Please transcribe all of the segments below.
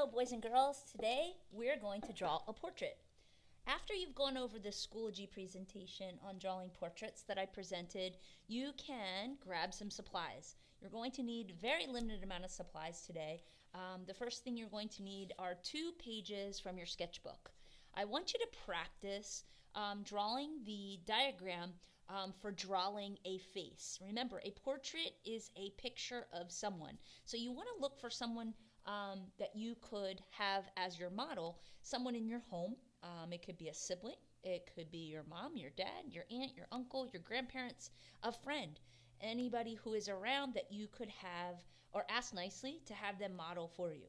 Hello, boys and girls. Today we're going to draw a portrait. After you've gone over the Schoology presentation on drawing portraits that I presented, you can grab some supplies. You're going to need very limited amount of supplies today. The first thing you're going to need are 2 pages from your sketchbook. I want you to practice drawing the diagram for drawing a face. Remember, a portrait is a picture of someone. So you want to look for someone that you could have as your model, someone in your home. It could be a sibling, it could be your mom, your dad, your aunt, your uncle, your grandparents, a friend, anybody who is around that you could have or ask nicely to have them model for you.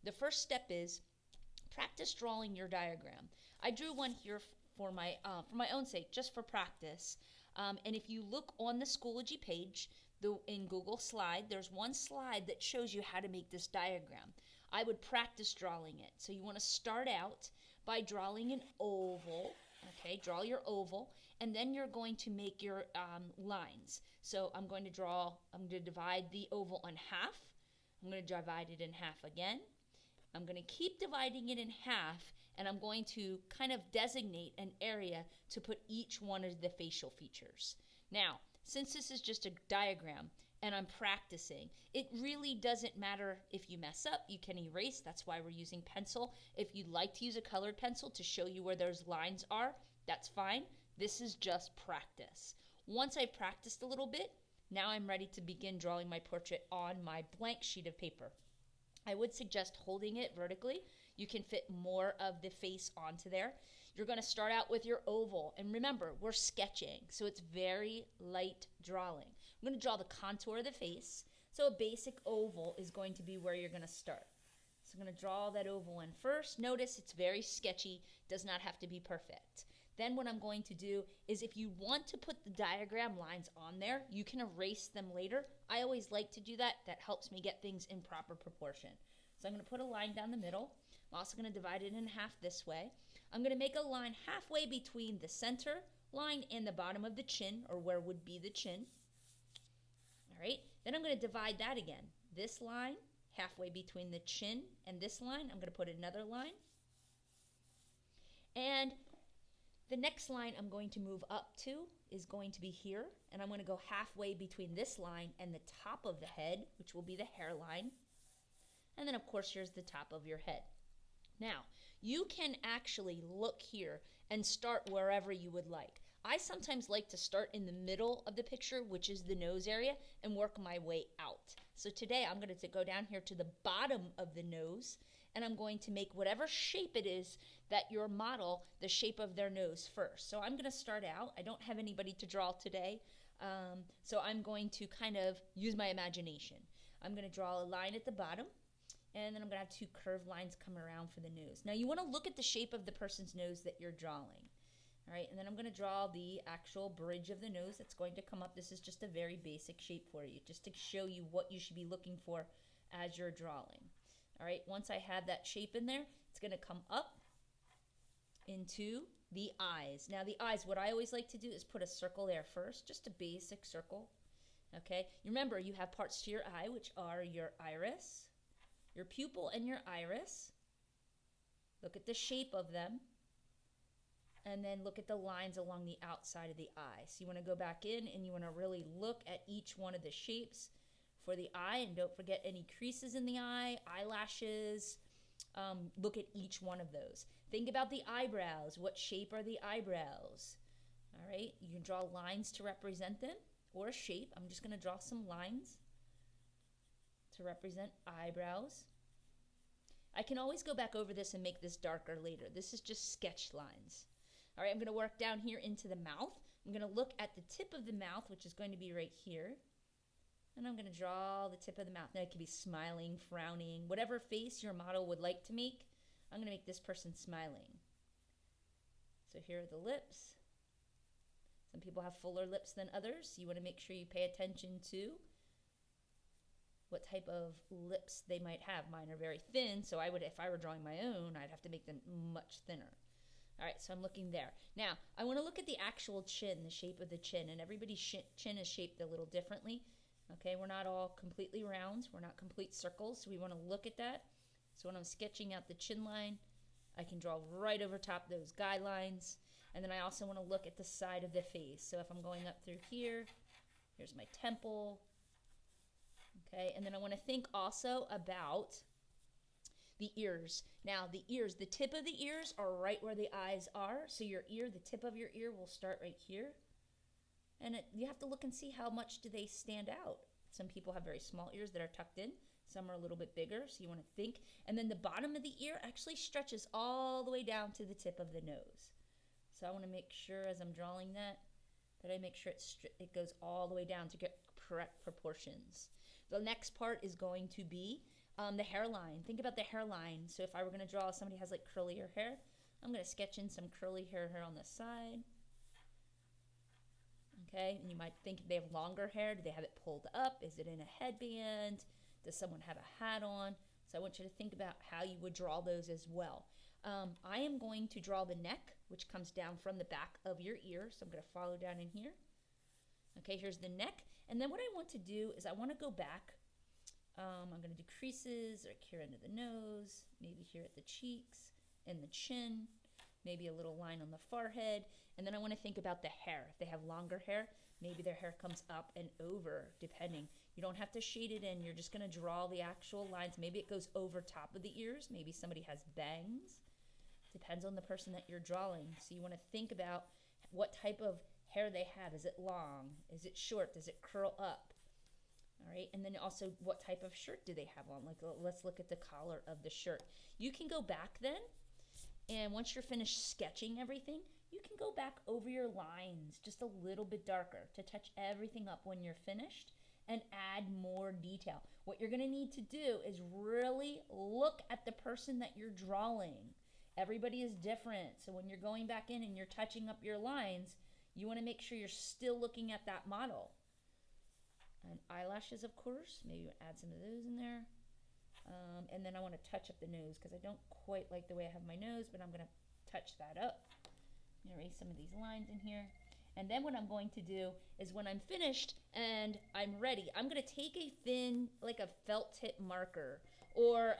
The first step is practice drawing your diagram. I drew one here for my own sake, just for practice. And if you look on the Schoology page, in Google Slide, there's one slide that shows you how to make this diagram. I would practice drawing it. So you want to start out by drawing an oval. Okay, draw your oval, and then you're going to make your lines. So I'm going to divide the oval in half. I'm going to divide it in half again. I'm going to keep dividing it in half, and I'm going to kind of designate an area to put each one of the facial features. Now, since this is just a diagram and I'm practicing, it really doesn't matter if you mess up. You can erase. That's why we're using pencil. If you'd like to use a colored pencil to show you where those lines are, that's fine. This is just practice. Once I've practiced a little bit, now I'm ready to begin drawing my portrait on my blank sheet of paper. I would suggest holding it vertically. You can fit more of the face onto there. You're going to start out with your oval. And remember, we're sketching, so it's very light drawing. I'm going to draw the contour of the face. So a basic oval is going to be where you're going to start. So I'm going to draw that oval in first. Notice it's very sketchy, does not have to be perfect. Then what I'm going to do is, if you want to put the diagram lines on there, you can erase them later. I always like to do that. That helps me get things in proper proportion. So I'm going to put a line down the middle. I'm also going to divide it in half this way. I'm going to make a line halfway between the center line and the bottom of the chin, or where would be the chin. All right, then I'm going to divide that again. This line halfway between the chin and this line, I'm going to put another line. And the next line I'm going to move up to is going to be here, and I'm going to go halfway between this line and the top of the head, which will be the hairline. And then, of course, here's the top of your head. Now, you can actually look here and start wherever you would like. I sometimes like to start in the middle of the picture, which is the nose area, and work my way out. So today I'm going to go down here to the bottom of the nose, and I'm going to make whatever shape it is that your model, the shape of their nose first. So I'm going to start out. I don't have anybody to draw today, so I'm going to kind of use my imagination. I'm going to draw a line at the bottom, and then I'm going to have 2 curved lines come around for the nose. Now you want to look at the shape of the person's nose that you're drawing. All right, and then I'm going to draw the actual bridge of the nose that's going to come up. This is just a very basic shape for you, just to show you what you should be looking for as you're drawing. All right, once I have that shape in there, it's going to come up into the eyes. Now the eyes, what I always like to do is put a circle there first, just a basic circle. Okay, remember you have parts to your eye, which are your iris, your pupil, and your iris. Look at the shape of them. And then look at the lines along the outside of the eye. So you want to go back in and you want to really look at each one of the shapes for the eye. And don't forget any creases in the eye, eyelashes. Look at each one of those. Think about the eyebrows. What shape are the eyebrows? All right, you can draw lines to represent them, or a shape. I'm just going to draw some lines to represent eyebrows. I can always go back over this and make this darker later. This is just sketch lines. All right, I'm going to work down here into the mouth. I'm going to look at the tip of the mouth, which is going to be right here. And I'm going to draw the tip of the mouth. Now it could be smiling, frowning, whatever face your model would like to make. I'm going to make this person smiling. So here are the lips. Some people have fuller lips than others. You want to make sure you pay attention to what type of lips they might have. Mine are very thin, so if I were drawing my own, I'd have to make them much thinner. All right, so I'm looking there. Now, I want to look at the actual chin, the shape of the chin, and everybody's chin is shaped a little differently. Okay, we're not all completely round. We're not complete circles, so we want to look at that. So when I'm sketching out the chin line, I can draw right over top those guidelines. And then I also want to look at the side of the face. So if I'm going up through here, here's my temple. Okay, and then I want to think also about the ears. Now the ears, the tip of the ears are right where the eyes are. So your ear, the tip of your ear will start right here. And you have to look and see how much do they stand out. Some people have very small ears that are tucked in. Some are a little bit bigger, so you want to think. And then the bottom of the ear actually stretches all the way down to the tip of the nose. So I want to make sure as I'm drawing that I make sure it goes all the way down to get correct proportions. The next part is going to be the hairline. Think about the hairline. So if I were going to draw somebody who has like curlier hair, I'm going to sketch in some curly hair here on the side. Okay, and you might think they have longer hair. Do they have it pulled up? Is it in a headband? Does someone have a hat on? So I want you to think about how you would draw those as well. I am going to draw the neck, which comes down from the back of your ear. So I'm going to follow down in here. Okay, here's the neck. And then what I want to do is I want to go back. I'm going to do creases like here under the nose, maybe here at the cheeks and the chin, maybe a little line on the forehead. And then I want to think about the hair. If they have longer hair, maybe their hair comes up and over, depending. You don't have to shade it in. You're just going to draw the actual lines. Maybe it goes over top of the ears. Maybe somebody has bangs. Depends on the person that you're drawing. So you want to think about what type of hair they have. Is it long? Is it short? Does it curl up? All right, and then also what type of shirt do they have on? Like, let's look at the collar of the shirt. You can go back then, and once you're finished sketching everything, you can go back over your lines just a little bit darker to touch everything up when you're finished and add more detail. What you're gonna need to do is really look at the person that you're drawing. Everybody is different, so when you're going back in and you're touching up your lines, you wanna make sure you're still looking at that model. And eyelashes, of course, maybe add some of those in there. And then I want to touch up the nose because I don't quite like the way I have my nose, but I'm going to touch that up. I'm going to erase some of these lines in here. And then what I'm going to do is when I'm finished and I'm ready, I'm going to take a thin, like a felt tip marker or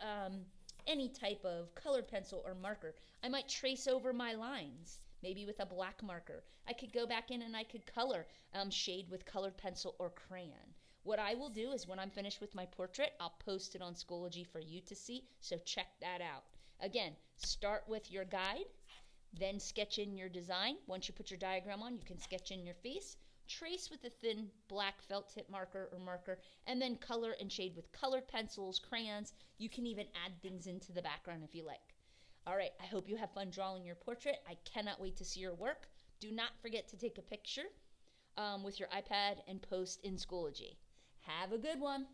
any type of colored pencil or marker. I might trace over my lines, maybe with a black marker. I could go back in and I could color, shade with colored pencil or crayon. What I will do is when I'm finished with my portrait, I'll post it on Schoology for you to see, so check that out. Again, start with your guide, then sketch in your design. Once you put your diagram on, you can sketch in your face, trace with a thin black felt tip marker or marker, and then color and shade with colored pencils, crayons. You can even add things into the background if you like. All right, I hope you have fun drawing your portrait. I cannot wait to see your work. Do not forget to take a picture with your iPad and post in Schoology. Have a good one.